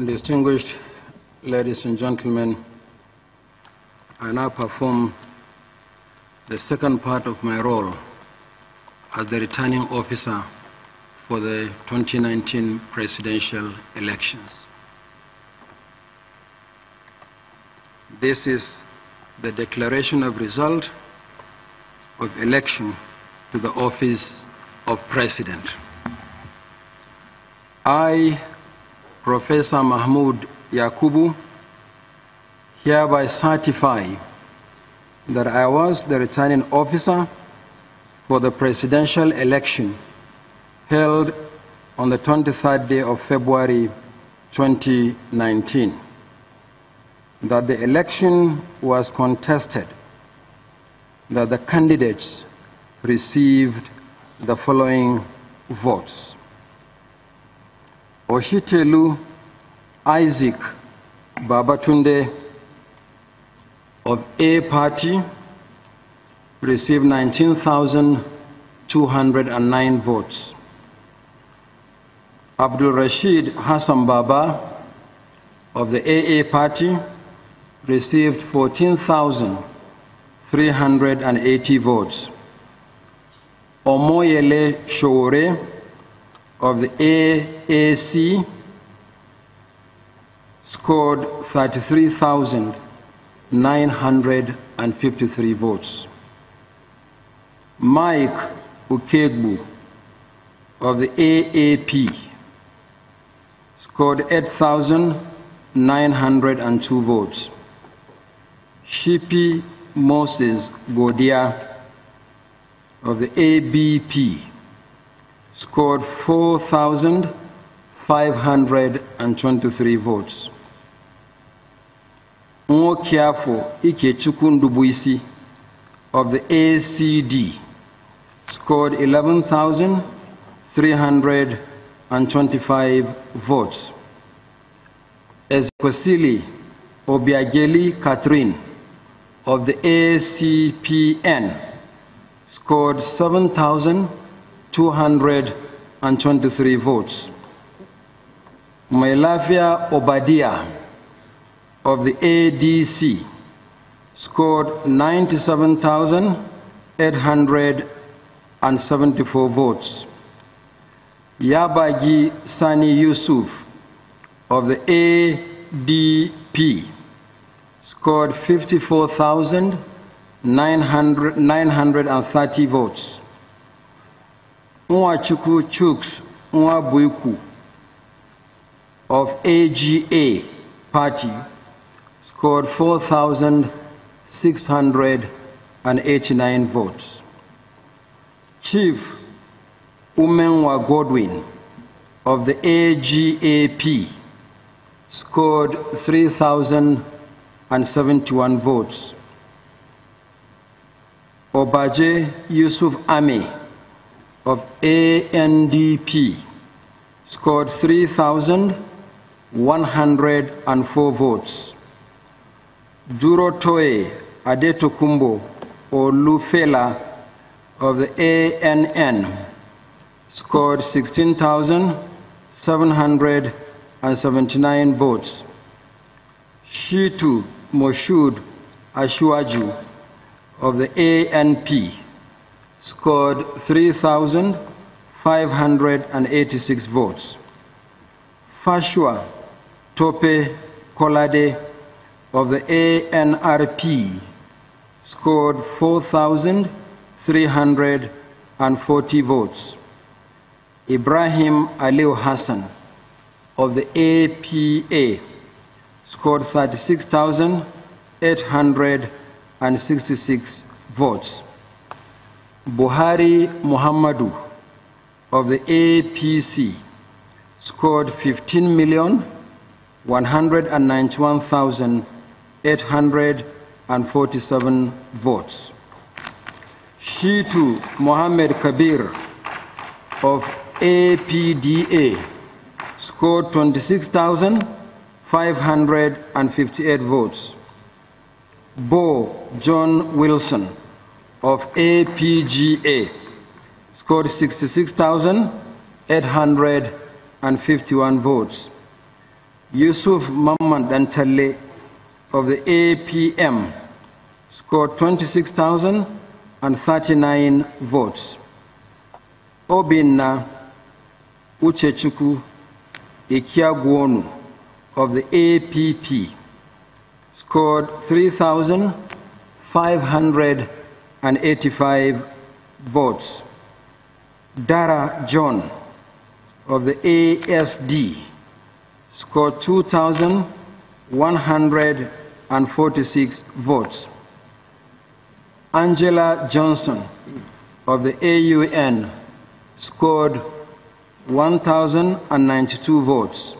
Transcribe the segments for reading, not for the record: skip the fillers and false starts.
Distinguished ladies and gentlemen, I now perform the second part of my role as the returning officer for the 2019 presidential elections. This is the declaration of result of election to the office of President. I, Professor Mahmoud Yakubu, hereby certify that I was the returning officer for the presidential election held on the 23rd day of February 2019, that the election was contested, that the candidates received the following votes. Oshitelu Isaac Babatunde of A Party received 19,209 votes. Abdul Rashid Hassan Baba of the AA Party received 14,380 votes. Omoyele Shore of the AAC scored 33,953 votes. Mike Ukegbu of the AAP scored 8,902 votes. Shipi Moses Godia of the ABP scored 4,523 votes. Nwokiafo Ikechukwu of the ACD scored 11,325 votes. Ezekwesili Obiageli Catherine of the ACPN scored 7,223 votes. Mailafia Obadia of the ADC scored 97,874 votes. Yabagi Sani Yusuf of the ADP scored 54,930 votes. Nwachukwu Chuks Nwabuiku of AGA Party scored 4,689 votes. Chief Umenwa Godwin of the AGAP scored 3,071 votes. Obaje Yusuf Ami of ANDP scored 3,104 votes. Durotoye Adetokumbo Olufela of the ANN scored 16,779 votes. Shitu Moshud Ashwaju of the ANP scored 3,586 votes. Fashua Tope Kolade of the ANRP scored 4,340 votes. Ibrahim Aliu Hassan of the APA scored 36,866 votes. Buhari Muhammadu of the APC scored 15,191,847 votes. Shitu Mohammed Kabir of APDA scored 26,558 votes. Bo John Wilson of APGA scored 66,851 votes. Yusuf Mamman Dantalle of the APM scored 26,039 votes. Obinna Uchechukwu Ikiagwonu of the APP scored 3,585 votes. Dara John of the ASD scored 2,146 votes. Angela Johnson of the AUN scored 1,092 votes.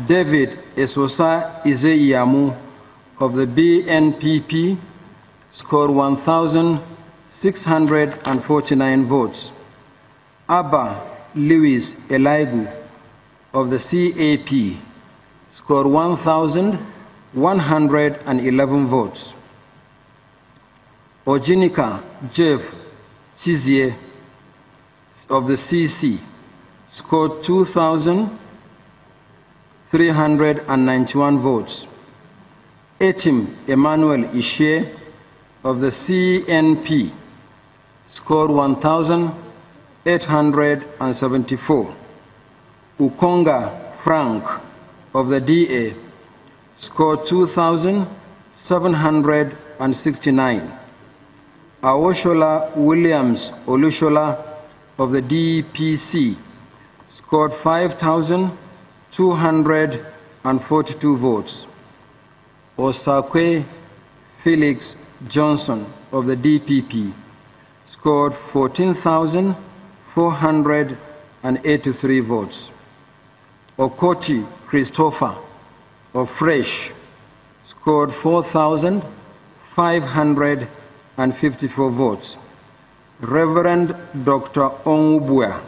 David Esosa Izeiyamu of the BNPP scored 1,649 votes. Abba Lewis Elaigu of the CAP scored 1,111 votes. Ojinika Jeff Chizie of the CC scored 2,391 votes. Etim Emmanuel Ishe of the CNP scored 1,874. Ukonga Frank of the DA scored 2,769. Awoshola Williams Olushola of the DPC scored 5,242 votes. Osakwe Felix Johnson of the DPP scored 14,483 votes. Okoti Christopher of Fresh scored 4,554 votes. Reverend Dr. Onwubua,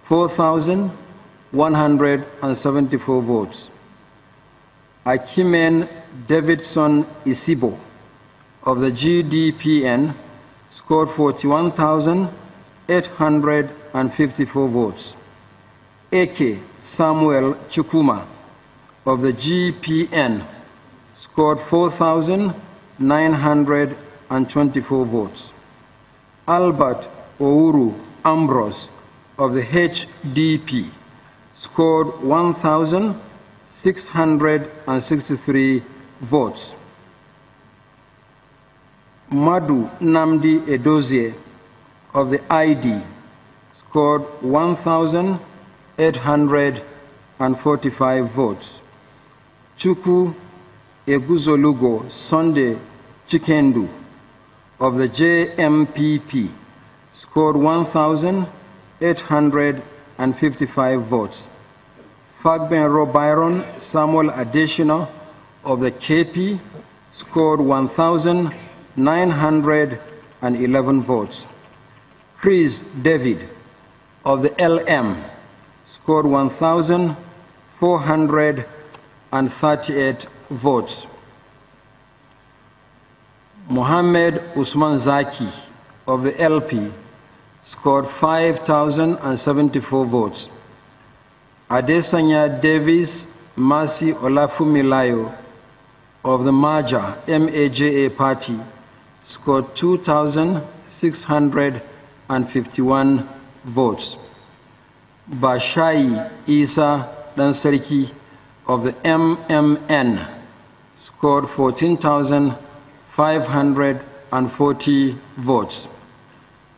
4,174 votes. Akimen Davidson Isibo of the GDPN scored 41,854 votes. Eke Samuel Chukuma of the GPN scored 4,924 votes. Albert Ouru Ambrose of the HDP scored 1,663 votes. Madu Namdi Edozie of the ID scored 1,845 votes. Chuku Eguzolugo Sunday Chikendu of the JMPP scored 1,855 votes. Fagbenro Byron Samuel Additional of the KP scored 1,911 votes. Chris David of the LM scored 1,438 votes. Mohammed Usman Zaki of the LP scored 5,074 votes. Adesanya Davis Masi Olafumilayo of the MAJA party scored 2,651 votes. Bashai Isa Dansariki of the MMN scored 14,540 votes.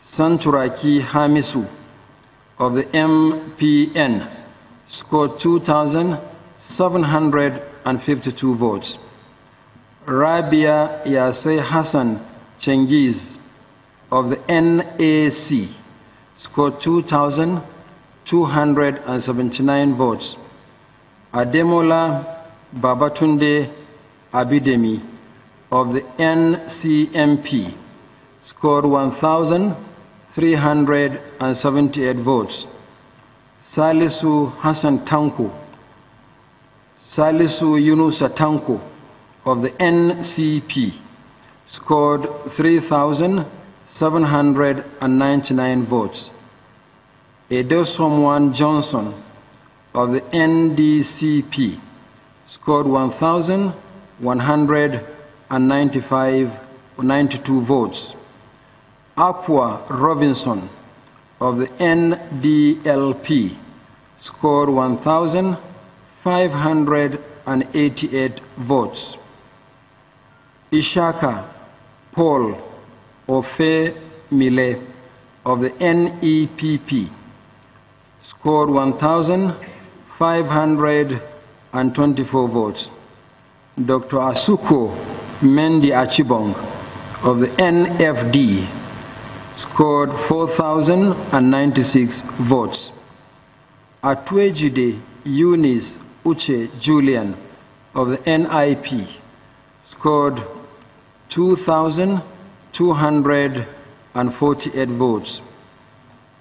Santuraki Hamisu of the MPN scored 2,752 votes. Rabia Yaseh Hassan Chengiz of the NAC scored 2,279 votes. Ademola Babatunde Abidemi of the NCMP scored 1,378 votes. Salisu Hassan Tanko, Salisu Yunusa Tanko of the NCP scored 3,799 votes. Edosomwan Johnson of the NDCP scored 1,192 votes. Aqua Robinson of the NDLP scored 1,588 votes. Ishaka Paul Ofe Mile of the NEPP scored 1,524 votes. Dr. Asuko Mendi Achibong of the NFD scored 4,096 votes. Atwejide Eunice Uche Julian of the NIP scored 2,248 votes.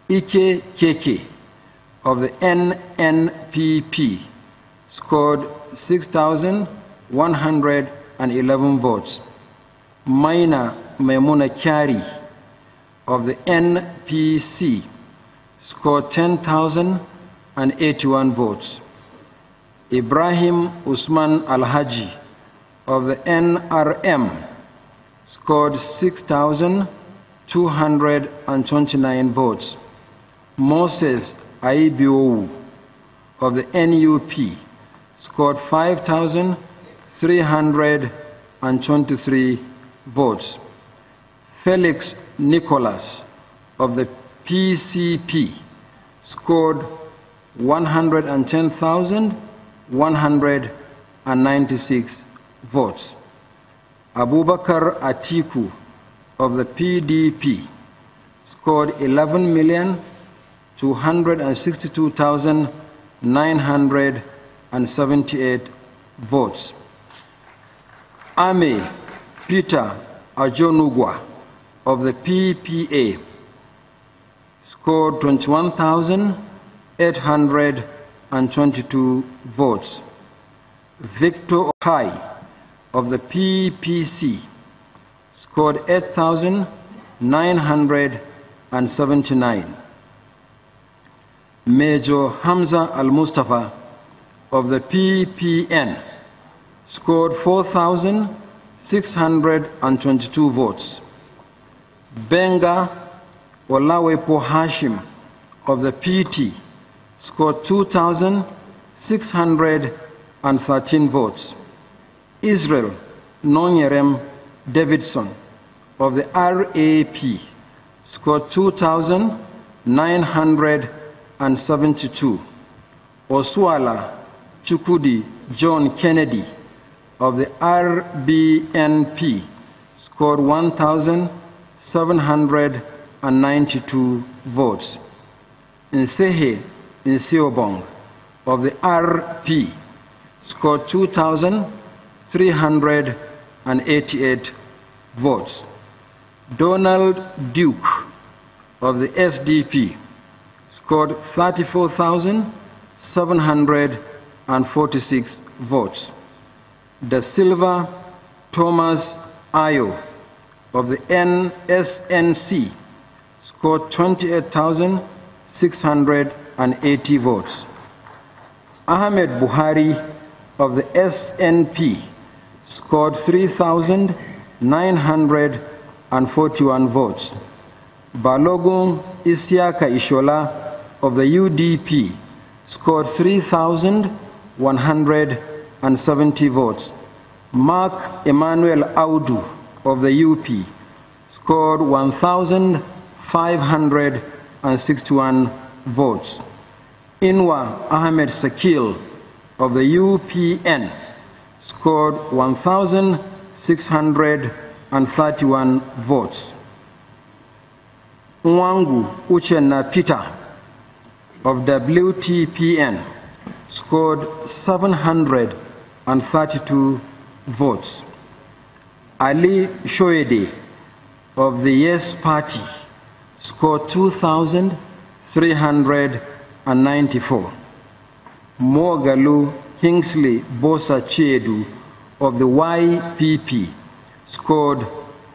Ike Keke of the NNPP scored 6,111 votes. Maina Maimuna Kyari of the NPC scored 10,081 votes. Ibrahim Usman Al-Haji of the NRM scored 6,229 votes. Moses Aibiou of the NUP scored 5,323 votes. Felix Nicholas of the PCP scored 110,196 votes. Abubakar Atiku of the PDP scored 11,262,978 votes. Ame Peter Ajonugwa of the PPA scored 21,822 votes. Victor Okai of the PPC scored 8,979. Major Hamza Al-Mustafa of the PPN scored 4,622 votes. Benga Olawepo Hashim of the PT scored 2,613 votes. Israel Nonyerem Davidson of the RAP scored 2,972. Oswala Chukudi John Kennedy of the RBNP scored 1,792 votes. Nsehe Nseobong of the RP scored 2,388 votes. Donald Duke of the SDP scored 34,746 votes. Da Silva Thomas Ayo of the NSNC scored 28,680 votes. Ahmed Buhari of the SNP scored 3,941 votes. Balogun Isiaka Ishola of the UDP scored 3,170 votes. Mark Emmanuel Audu of the UP scored 1,561 votes. Inwa Ahmed Sakil of the UPN scored 1,631 votes. Nwangu Uchenna Peter of WTPN scored 732 votes. Ali Shoede of the Yes Party scored 2,394. Mogalu Kingsley Bosa Chiedu of the YPP scored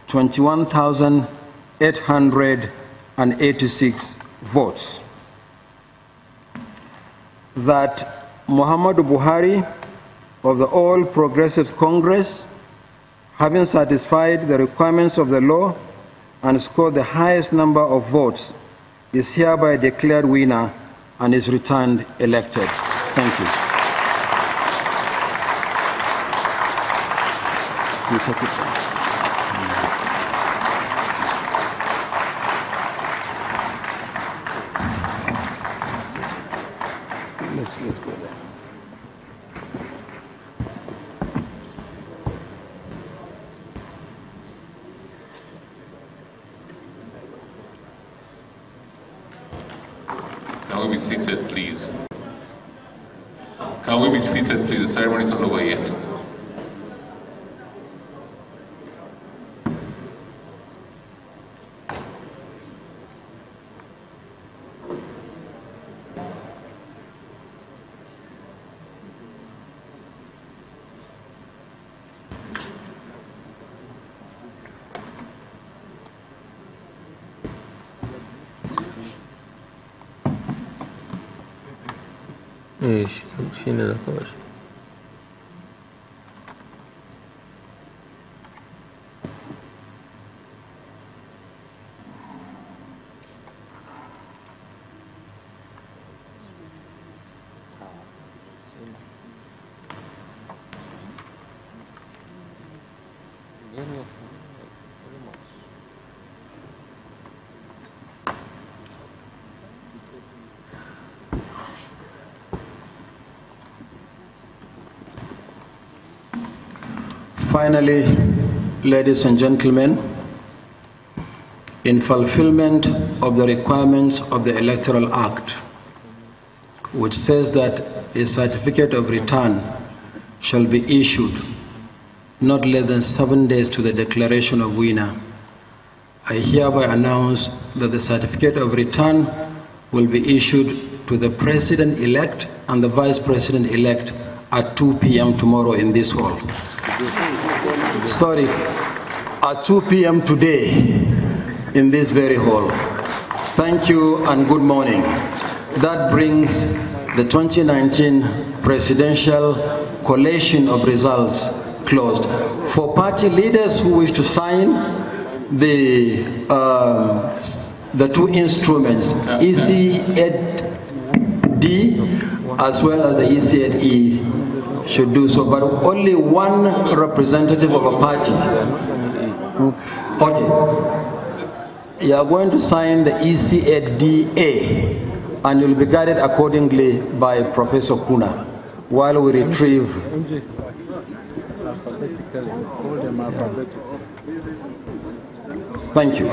21,886 votes. that Muhammadu Buhari of the All Progressives Congress, having satisfied the requirements of the law and scored the highest number of votes, is hereby declared winner and is returned elected. Thank you. You take it down. Let's go there. Can we be seated, please? Can we be seated, please? The ceremony is not over yet. shi ne da kawai. Finally, ladies and gentlemen, in fulfillment of the requirements of the Electoral Act, which says that a certificate of return shall be issued not less than 7 days to the declaration of winner, I hereby announce that the certificate of return will be issued to the President-elect and the Vice President-elect at 2 p.m. tomorrow in this hall. Sorry, at 2 p.m. today in this very hall. Thank you and good morning. That brings the 2019 presidential collation of results closed. For party leaders who wish to sign the two instruments, EC8D as well as the EC8E, should do so, but only one representative of a party. Okay. You are going to sign the EC8DA, and you'll be guided accordingly by Professor Kuna while we retrieve. Thank you.